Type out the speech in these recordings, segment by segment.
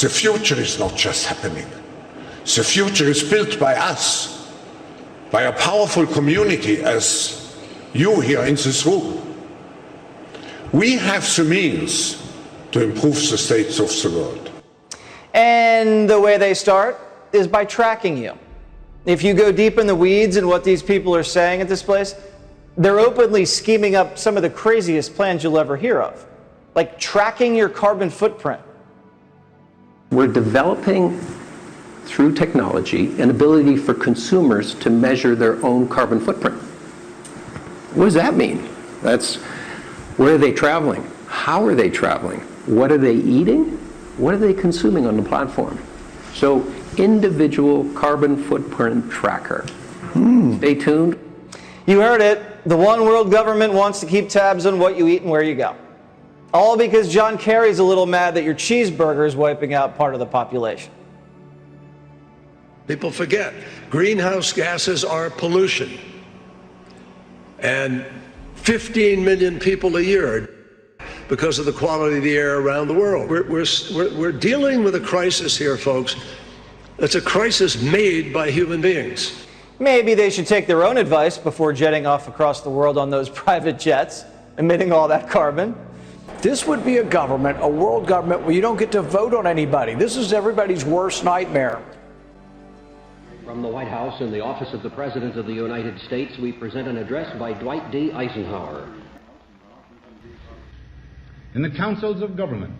The future is not just happening. The future is built by us, by a powerful community as you here in this room. We have the means to improve the states of the world. And the way they start is by tracking you. If you go deep in the weeds in what these people are saying at this place, they're openly scheming up some of the craziest plans you'll ever hear of, like tracking your carbon footprint. We're developing, through technology, an ability for consumers to measure their own carbon footprint. What does that mean? Where are they traveling? How are they traveling? What are they eating? What are they consuming on the platform? So, individual carbon footprint tracker. Stay tuned. You heard it. The one world government wants to keep tabs on what you eat and where you go. All because John Kerry's a little mad that your cheeseburger is wiping out part of the population. People forget, greenhouse gases are pollution. And 15 million people a year because of the quality of the air around the world. We're dealing with a crisis here, folks. It's a crisis made by human beings. Maybe they should take their own advice before jetting off across the world on those private jets, emitting all that carbon. This would be a government, a world government, where you don't get to vote on anybody. This is everybody's worst nightmare. From the White House in the office of the President of the United States, we present an address by Dwight D. Eisenhower. In the councils of government,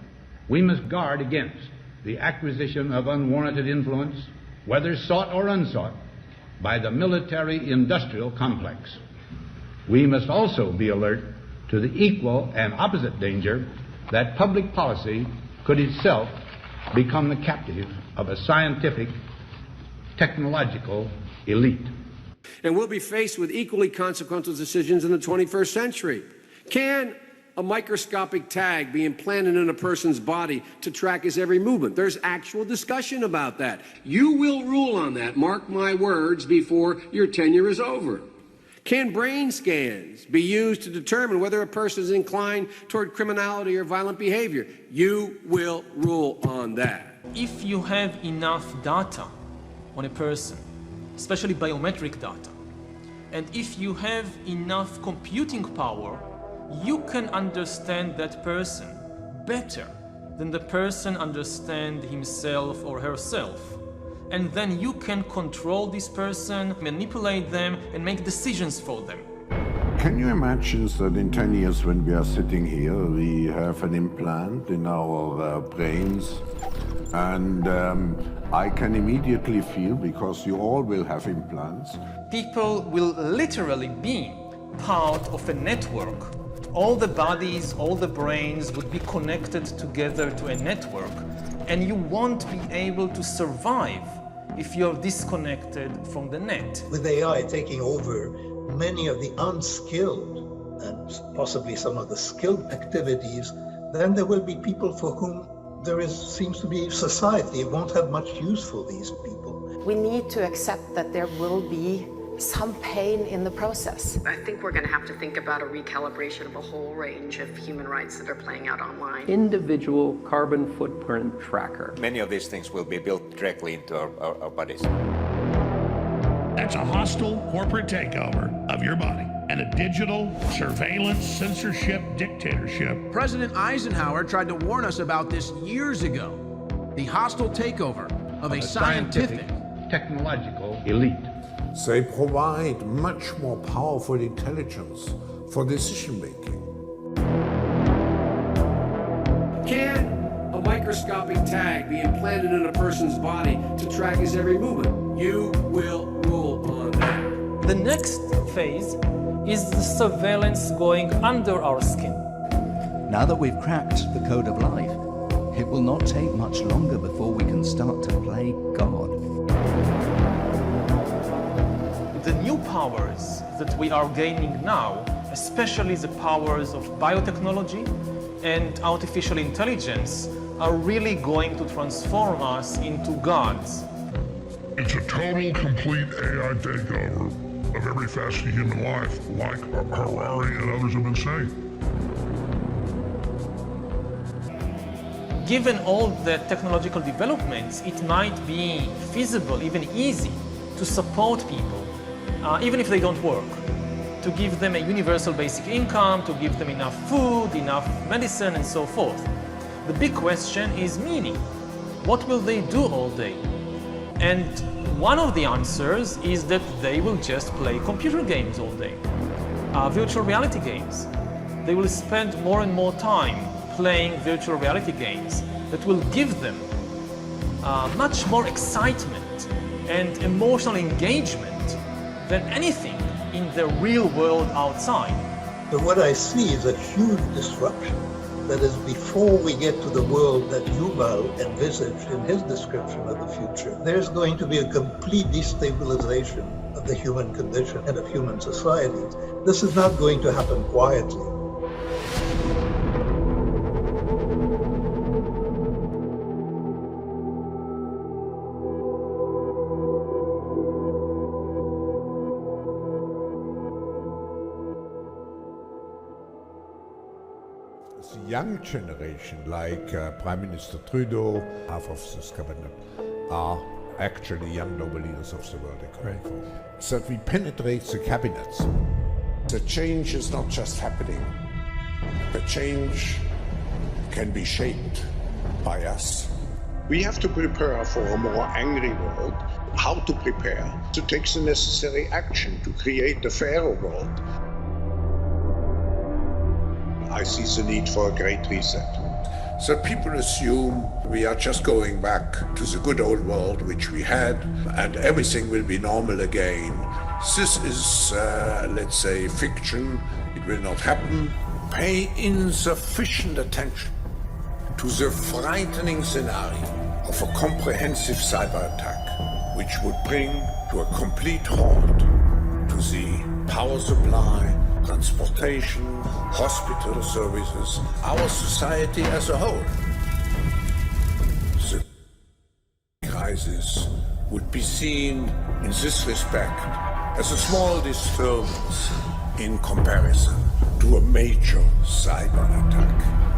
we must guard against the acquisition of unwarranted influence, whether sought or unsought, by the military-industrial complex. We must also be alert to the equal and opposite danger that public policy could itself become the captive of a scientific, technological elite. And we'll be faced with equally consequential decisions in the 21st century. Can a microscopic tag be implanted in a person's body to track his every movement? There's actual discussion about that. You will rule on that, mark my words, before your tenure is over. Can brain scans be used to determine whether a person is inclined toward criminality or violent behavior? You will rule on that. If you have enough data on a person, especially biometric data, and if you have enough computing power, you can understand that person better than the person understands himself or herself. And then you can control this person, manipulate them, and make decisions for them. Can you imagine that in 10 years when we are sitting here, we have an implant in our brains, and I can immediately feel, because you all will have implants. People will literally be part of a network. All the bodies, all the brains would be connected together to a network, and you won't be able to survive if you're disconnected from the net. With AI taking over many of the unskilled and possibly some of the skilled activities, then there will be people for whom seems to be society. It won't have much use for these people. We need to accept that there will be some pain in the process. I think we're going to have to think about a recalibration of a whole range of human rights that are playing out online. Individual carbon footprint tracker. Many of these things will be built directly into our bodies. That's a hostile corporate takeover of your body and a digital surveillance censorship dictatorship. President Eisenhower tried to warn us about this years ago. The hostile takeover of a scientific, technological elite. They provide much more powerful intelligence for decision making. Can a microscopic tag be implanted in a person's body to track his every movement? You will rule on that. The next phase is the surveillance going under our skin. Now that we've cracked the code of life, it will not take much longer before we can start to play God. The new powers that we are gaining now, especially the powers of biotechnology and artificial intelligence, are really going to transform us into gods. It's a total, complete AI takeover of every facet of human life, like Harari and others have been saying. given all the technological developments, it might be feasible, even easy, to support people, even if they don't work, to give them a universal basic income, to give them enough food, enough medicine, and so forth. The big question is meaning. What will they do all day? And one of the answers is that they will just play computer games all day, virtual reality games. They will spend more and more time playing virtual reality games that will give them much more excitement and emotional engagement than anything in the real world outside. So what I see is a huge disruption. That is, before we get to the world that Yuval envisaged in his description of the future, there's going to be a complete destabilization of the human condition and of human societies. This is not going to happen quietly. The young generation, like Prime Minister Trudeau, half of this cabinet, are actually young noble leaders of the world. So that we penetrate the cabinets. The change is not just happening. The change can be shaped by us. We have to prepare for a more angry world. How to prepare? To take the necessary action to create a fairer world. I see the need for a great reset. So people assume we are just going back to the good old world which we had and everything will be normal again. This is, let's say, fiction. It will not happen. Pay insufficient attention to the frightening scenario of a comprehensive cyber attack which would bring to a complete halt to the power supply, transportation, hospital services, our society as a whole. The crisis would be seen in this respect as a small disturbance in comparison to a major cyber attack.